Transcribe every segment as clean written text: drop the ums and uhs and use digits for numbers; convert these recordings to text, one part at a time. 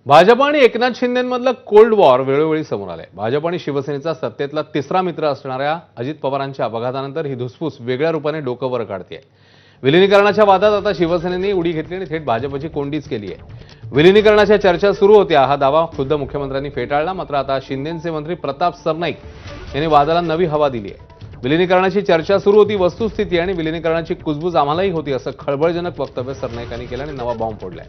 भाजप आणि Eknath शिंदेमधलं cold war वेळोवेळी समोर आलंय। भाजप आणि शिवसेनेचा सत्तेतला तिसरा मित्र असणाऱ्या अजित पवारांच्या अपघातानंतर ही धुसफूस वेगळ्या रूपाने डोकं वर काढतेय। विलिनीकरणाच्या वादात आता शिवसेनेने उडी घेतली आणि थेट भाजपची कोंडीच केली आहे। विलिनीकरणाच्या चर्चा सुरू होत्या, हा दावा खुद्द मुख्यमंत्र्यांनी फेटाळला। मात्र आता शिंदेचे मंत्री प्रताप सरनाईक यांनी वादाला नवी हवा दिली आहे। विलिनीकरणाची चर्चा सुरू होती, वस्तुस्थिती आणि विलिनीकरणाची कुजबूज आम्हालाही होती, असं खळबळजनक वक्तव्य सरनाईकांनी केलं आणि नवा बॉम्ब फोडलाय।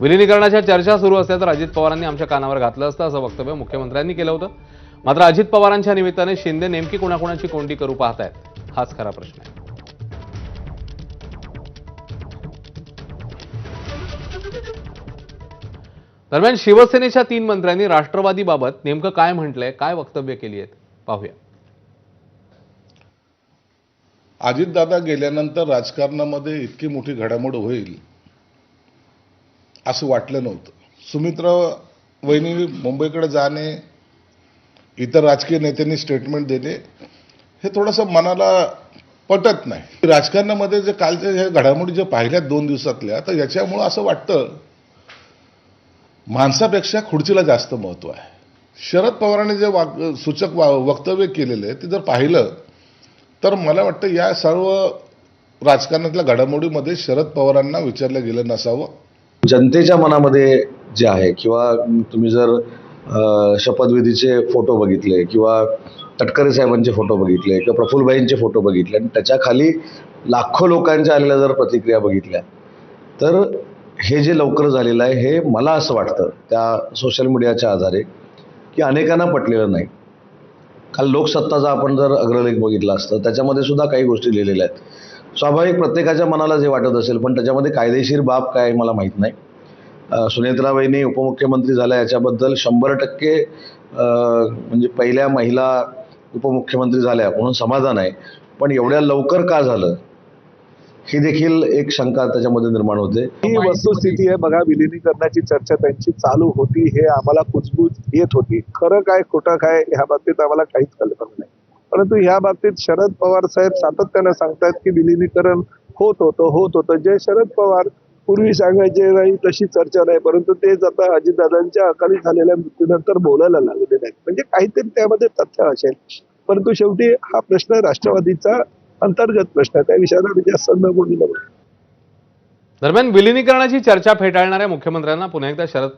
विलिनीकरणाच्या चर्चा सुरू असल्या तर अजित पवारांनी आमच्या कानावर घातलं असतं, असं वक्तव्य मुख्यमंत्र्यांनी केलं होतं। मात्र अजित पवारांच्या निमित्ताने शिंदे नेमकी कोणाकोणाची कोंडी करू पाहतायत, हाच खरा प्रश्न आहे। दरम्यान शिवसेनेच्या 3 मंत्र्यांनी राष्ट्रवादीबाबत नेमकं काय म्हटलंय, काय वक्तव्य केली आहेत, पाहूया। अजितदादा गेल्यानंतर राजकारणामध्ये इतकी मोठी घडामोड होईल असं वाटलं नव्हतं। सुमित्रा वहिनी मुंबईकडे जाणे, इतर राजकीय नेत्यांनी स्टेटमेंट देणे, हे थोडंसं मनाला पटत नाही। राजकारणामध्ये जे कालच्या ह्या घडामोडी जे पाहिल्यात 2 दिवसातल्या, तर याच्यामुळं असं वाटतं माणसापेक्षा खुर्चीला जास्त महत्त्व आहे। शरद पवारांनी जे सूचक वक्तव्य केलेलं आहे ते जर पाहिलं तर मला वाटतं या सर्व राजकारणातल्या घडामोडीमध्ये शरद पवारांना विचारलं गेलं नसावं। जनतेच्या मनामध्ये जे आहे, किंवा तुम्ही जर शपथविधीचे फोटो बघितले किंवा तटकरे साहेबांचे फोटो बघितले किंवा प्रफुल्लभाईंचे फोटो बघितले आणि त्याच्या खाली लाखो लोकांच्या आलेल्या जर प्रतिक्रिया बघितल्या, तर हे जे लवकर झालेलं आहे हे मला असं वाटतं त्या सोशल मीडियाच्या आधारे की अनेकांना पटलेलं नाही। काल लोकसत्ताचा आपण जर अग्रलेख बघितला असतं, त्याच्यामध्ये सुद्धा काही गोष्टी लिहिलेल्या आहेत। स्वाभाविक प्रत्येकाच्या मनाला जे वाटत असेल, पण त्याच्यामध्ये कायदेशीर बाब काय मला माहीत नाही। सुनेत्राबाईंनी उपमुख्यमंत्री झाल्या याच्याबद्दल 100% म्हणजे पहिल्या महिला उपमुख्यमंत्री झाल्या म्हणून समाधान आहे, पण एवढ्या लवकर का झालं ही देखील एक शंका त्याच्यामध्ये निर्माण होते। ही वस्तुस्थिती आहे बघा। विलिनीकरणाची चर्चा त्यांची चालू होती, हे आम्हाला कुजबूज येत होती। खरं काय खोटं काय ह्या बाबतीत आम्हाला काहीच कल्पना नाही, परंतु ह्या बाबतीत शरद पवार साहेब सातत्याने सांगतात की विलिनीकरण होत होतं। जे शरद पवार पूर्वी सांगायचे नाही तशी चर्चा नाही, परंतु तेच आता अजितदादांच्या अकाली झालेल्या मृत्यूनंतर बोलायला लागलेले नाहीत। म्हणजे काहीतरी त्यामध्ये तथ्य असेल, परंतु शेवटी हा प्रश्न राष्ट्रवादीचा अंतर्गत प्रश्न आहे, त्या विषयाला जास्त न बोललं। दरम्यान विलिनीकरणाची चर्चा फेटाळणाऱ्या मुख्यमंत्र्यांना पुन्हा एकदा शरद